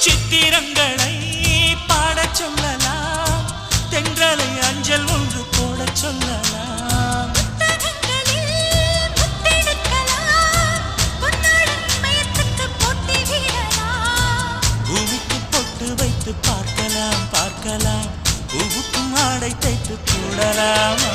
சித்திரங்களை பாடச் சொல்லலாம், தென்றலை அஞ்சல் ஒன்று போடச் சொல்லலாம். பூமிக்கு பொட்டு வைத்து பார்க்கலாம் பார்க்கலாம், பூவுக்கும் ஆடை தைத்து போடலாமா?